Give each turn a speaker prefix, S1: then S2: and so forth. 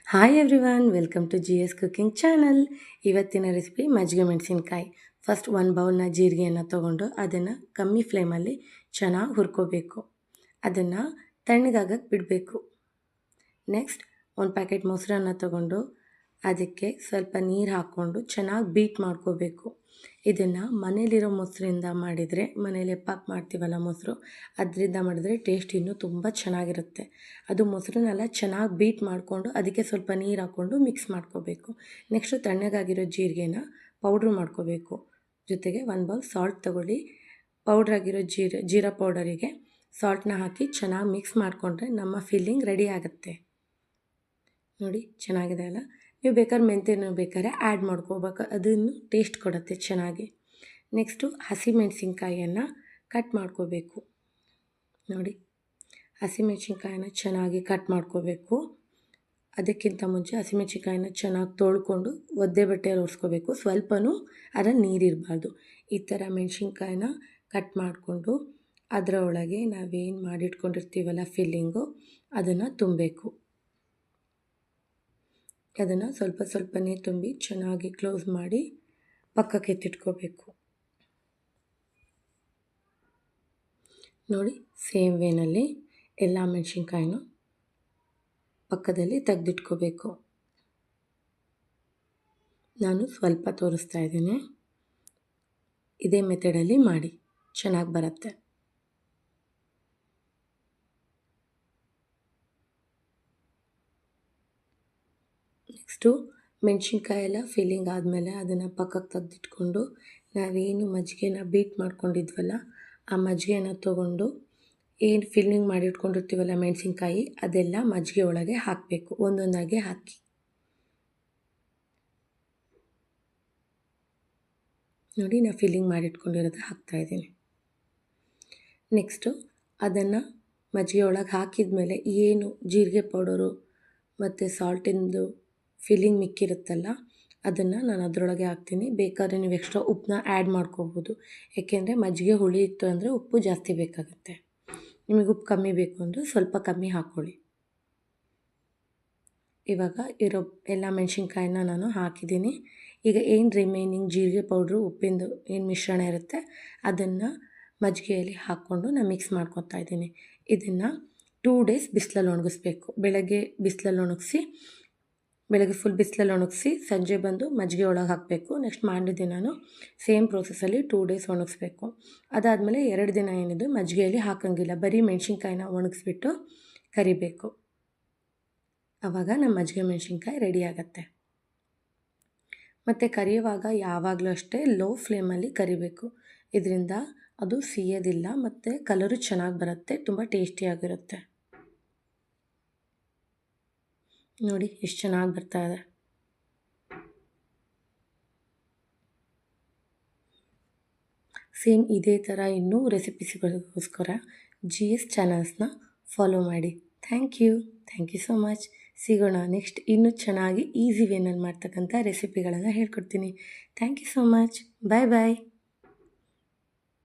S1: Hi everyone, welcome to G S cooking channel. ಇವತ್ತಿನ recipe ಮಜ್ಜಿಗೆ ಮೆಣಸಿನ್ಕಾಯಿ. ಫಸ್ಟ್ ಒಂದು ಬೌಲ್ನ ಜೀರಿಗೆಯನ್ನು ತೊಗೊಂಡು ಅದನ್ನು ಕಮ್ಮಿ ಫ್ಲೇಮಲ್ಲಿ ಚೆನ್ನಾಗಿ ಹುರ್ಕೋಬೇಕು. ಅದನ್ನು ತಣ್ಣಗಾಗಕ್ಕೆ ಬಿಡಬೇಕು. ನೆಕ್ಸ್ಟ್ ಒಂದು ಪ್ಯಾಕೆಟ್ ಮೊಸರನ್ನ ತೊಗೊಂಡು ಅದಕ್ಕೆ ಸ್ವಲ್ಪ ನೀರು ಹಾಕ್ಕೊಂಡು ಚೆನ್ನಾಗಿ ಬೀಟ್ ಮಾಡ್ಕೋಬೇಕು. ಇದನ್ನು ಮನೇಲಿರೋ ಮೊಸರಿಂದ ಮಾಡಿದರೆ, ಮನೇಲಿ ಎಪ್ಪಾಕ್ ಮಾಡ್ತೀವಲ್ಲ ಮೊಸರು, ಅದರಿಂದ ಮಾಡಿದ್ರೆ ಟೇಸ್ಟ್ ಇನ್ನೂ ತುಂಬ ಚೆನ್ನಾಗಿರುತ್ತೆ. ಅದು ಮೊಸರನ್ನೆಲ್ಲ ಚೆನ್ನಾಗಿ ಬೀಟ್ ಮಾಡಿಕೊಂಡು ಅದಕ್ಕೆ ಸ್ವಲ್ಪ ನೀರು ಹಾಕ್ಕೊಂಡು ಮಿಕ್ಸ್ ಮಾಡ್ಕೋಬೇಕು. ನೆಕ್ಸ್ಟು ತಣ್ಣಗಾಗಿರೋ ಜೀರಿಗೆನ ಪೌಡ್ರ್ ಮಾಡ್ಕೋಬೇಕು. ಜೊತೆಗೆ ಒಂದು ಬೌಲ್ ಸಾಲ್ಟ್ ತೊಗೊಳ್ಳಿ. ಪೌಡ್ರಾಗಿರೋ ಜೀರಾ ಪೌಡರಿಗೆ ಸಾಲ್ಟನ್ನ ಹಾಕಿ ಚೆನ್ನಾಗಿ ಮಿಕ್ಸ್ ಮಾಡಿಕೊಂಡ್ರೆ ನಮ್ಮ ಫಿಲ್ಲಿಂಗ್ ರೆಡಿ ಆಗುತ್ತೆ. ನೋಡಿ ಚೆನ್ನಾಗಿದೆ ಅಲ್ಲ. ನೀವು ಬೇಕಾದ್ರೆ ಮೆಂತ್ಯನೂ ಬೇಕಾದ್ರೆ ಆ್ಯಡ್ ಮಾಡ್ಕೋಬೇಕು, ಅದನ್ನು ಟೇಸ್ಟ್ ಕೊಡುತ್ತೆ ಚೆನ್ನಾಗಿ. ನೆಕ್ಸ್ಟು ಹಸಿಮೆಣಸಿನ್ಕಾಯಿಯನ್ನು ಕಟ್ ಮಾಡ್ಕೋಬೇಕು. ನೋಡಿ, ಹಸಿಮೆಣಸಿನ್ಕಾಯಿನ ಚೆನ್ನಾಗಿ ಕಟ್ ಮಾಡ್ಕೋಬೇಕು. ಅದಕ್ಕಿಂತ ಮುಂಚೆ ಹಸಿಮೆಣಸಿನ್ಕಾಯಿನ ಚೆನ್ನಾಗಿ ತೊಳ್ಕೊಂಡು ಒದ್ದೆ ಬಟ್ಟೆಯಲ್ಲಿ ಒರೆಸ್ಕೋಬೇಕು. ಸ್ವಲ್ಪನೂ ಅದರಲ್ಲಿ ನೀರಿರಬಾರ್ದು. ಈ ಥರ ಮೆಣಸಿನ್ಕಾಯಿನ ಕಟ್ ಮಾಡಿಕೊಂಡು ಅದರ ಒಳಗೆ ನಾವೇನು ಮಾಡಿಟ್ಕೊಂಡಿರ್ತೀವಲ್ಲ ಫಿಲ್ಲಿಂಗು, ಅದನ್ನು ತುಂಬಬೇಕು. ಅದನ್ನು ಸ್ವಲ್ಪ ಸ್ವಲ್ಪನೇ ತುಂಬಿ ಚೆನ್ನಾಗಿ ಕ್ಲೋಸ್ ಮಾಡಿ ಪಕ್ಕಕ್ಕೆ ಎತ್ತಿಟ್ಕೋಬೇಕು. ನೋಡಿ, ಸೇಮ್ ವೇನಲ್ಲಿ ಎಲ್ಲ ಮೆಣಸಿನ್ಕಾಯಿನೂ ಪಕ್ಕದಲ್ಲಿ ತೆಗೆದಿಟ್ಕೋಬೇಕು. ನಾನು ಸ್ವಲ್ಪ ತೋರಿಸ್ತಾ ಇದ್ದೀನಿ. ಇದೇ ಮೆಥಡಲ್ಲಿ ಮಾಡಿ, ಚೆನ್ನಾಗಿ ಬರುತ್ತೆ. ನೆಕ್ಸ್ಟು ಮೆಣಸಿನ್ಕಾಯಿ ಎಲ್ಲ ಫಿಲ್ಲಿಂಗ್ ಆದಮೇಲೆ ಅದನ್ನು ಪಕ್ಕಕ್ಕೆ ತೆಗೆದಿಟ್ಕೊಂಡು ನಾವೇನು ಮಜ್ಜಿಗೆನ ಬೀಟ್ ಮಾಡ್ಕೊಂಡಿದ್ವಲ್ಲ, ಆ ಮಜ್ಜಿಗೆನ ತೊಗೊಂಡು ಏನು ಫಿಲ್ಲಿಂಗ್ ಮಾಡಿಟ್ಕೊಂಡಿರ್ತೀವಲ್ಲ ಮೆಣಸಿನ್ಕಾಯಿ, ಅದೆಲ್ಲ ಮಜ್ಜಿಗೆ ಒಳಗೆ ಹಾಕಬೇಕು. ಒಂದೊಂದಾಗಿ ಹಾಕಿ. ನೋಡಿ, ನಾನು ಫಿಲ್ಲಿಂಗ್ ಮಾಡಿಟ್ಕೊಂಡಿರೋದು ಹಾಕ್ತಾಯಿದ್ದೀನಿ. ನೆಕ್ಸ್ಟು ಅದನ್ನು ಮಜ್ಜಿಗೆ ಒಳಗೆ ಹಾಕಿದ ಮೇಲೆ ಏನು ಜೀರಿಗೆ ಪೌಡರು ಮತ್ತು ಸಾಲ್ಟಿಂದು ಫಿಲ್ಲಿಂಗ್ ಮಿಕ್ಕಿರುತ್ತಲ್ಲ, ಅದನ್ನು ನಾನು ಅದರೊಳಗೆ ಹಾಕ್ತೀನಿ. ಬೇಕಾದರೆ ನೀವು ಎಕ್ಸ್ಟ್ರಾ ಉಪ್ಪನ್ನ ಆ್ಯಡ್ ಮಾಡ್ಕೋಬೋದು. ಏಕೆಂದರೆ ಮಜ್ಜಿಗೆ ಹುಳಿ ಇತ್ತು ಅಂದರೆ ಉಪ್ಪು ಜಾಸ್ತಿ ಬೇಕಾಗುತ್ತೆ. ನಿಮಗೆ ಉಪ್ಪು ಕಮ್ಮಿ ಬೇಕು ಅಂದರೆ ಸ್ವಲ್ಪ ಕಮ್ಮಿ ಹಾಕ್ಕೊಳ್ಳಿ. ಇವಾಗ ಇರೋ ಎಲ್ಲ ಮೆಣಸಿನ್ಕಾಯಿನ ನಾನು ಹಾಕಿದ್ದೀನಿ. ಈಗ ಏನು ರಿಮೈನಿಂಗ್ ಜೀರಿಗೆ ಪೌಡ್ರು, ಉಪ್ಪಿಂದು ಏನು ಮಿಶ್ರಣ ಇರುತ್ತೆ, ಅದನ್ನು ಮಜ್ಜಿಗೆಯಲ್ಲಿ ಹಾಕ್ಕೊಂಡು ನಾನು ಮಿಕ್ಸ್ ಮಾಡ್ಕೊತಾ ಇದ್ದೀನಿ. ಇದನ್ನು 2 ಡೇಸ್ ಬಿಸಿಲಲ್ಲಿ ಒಣಗಿಸ್ಬೇಕು. ಬೆಳಗ್ಗೆ ಫುಲ್ ಬಿಸಿಲಲ್ಲಿ ಒಣಗಿಸಿ ಸಂಜೆ ಬಂದು ಮಜ್ಜಿಗೆ ಒಳಗೆ ಹಾಕಬೇಕು. ನೆಕ್ಸ್ಟ್ ಮಾರನೇ ದಿನವೂ ಸೇಮ್ ಪ್ರೋಸೆಸ್ಸಲ್ಲಿ 2 ಡೇಸ್ ಒಣಗಿಸ್ಬೇಕು. ಅದಾದಮೇಲೆ 2 ದಿನ ಏನಿದೆ ಮಜ್ಜಿಗೆಯಲ್ಲಿ ಹಾಕೋಂಗಿಲ್ಲ, ಬರೀ ಮೆಣಸಿನ್ಕಾಯಿನ ಒಣಗಿಸ್ಬಿಟ್ಟು ಕರಿಬೇಕು. ಆವಾಗ ನಮ್ಮ ಮಜ್ಜಿಗೆ ಮೆಣಸಿನ್ಕಾಯಿ ರೆಡಿ ಆಗುತ್ತೆ. ಮತ್ತು ಕರಿಯುವಾಗ ಯಾವಾಗಲೂ ಅಷ್ಟೇ ಲೋ ಫ್ಲೇಮಲ್ಲಿ ಕರಿಬೇಕು. ಇದರಿಂದ ಅದು ಸಿಯೋದಿಲ್ಲ ಮತ್ತು ಕಲರು ಚೆನ್ನಾಗಿ ಬರುತ್ತೆ, ತುಂಬ ಟೇಸ್ಟಿಯಾಗಿರುತ್ತೆ. ನೋಡಿ ಎಷ್ಟು ಚೆನ್ನಾಗಿ ಬರ್ತಾ ಇದೆ. ಸೇಮ್ ಇದೇ ಥರ ಇನ್ನೂ ರೆಸಿಪೀಸ್ಗಳಿಗೋಸ್ಕರ GS ಚಾನಲ್ಸ್ನ ಫಾಲೋ ಮಾಡಿ. Thank you so much. ಸಿಗೋಣ ನೆಕ್ಸ್ಟ್ ಇನ್ನೂ ಚೆನ್ನಾಗಿ ಈಸಿ ವೇನಲ್ಲಿ ಮಾಡ್ತಕ್ಕಂಥ ರೆಸಿಪಿಗಳನ್ನು ಹೇಳ್ಕೊಡ್ತೀನಿ. Thank you so much. Bye bye.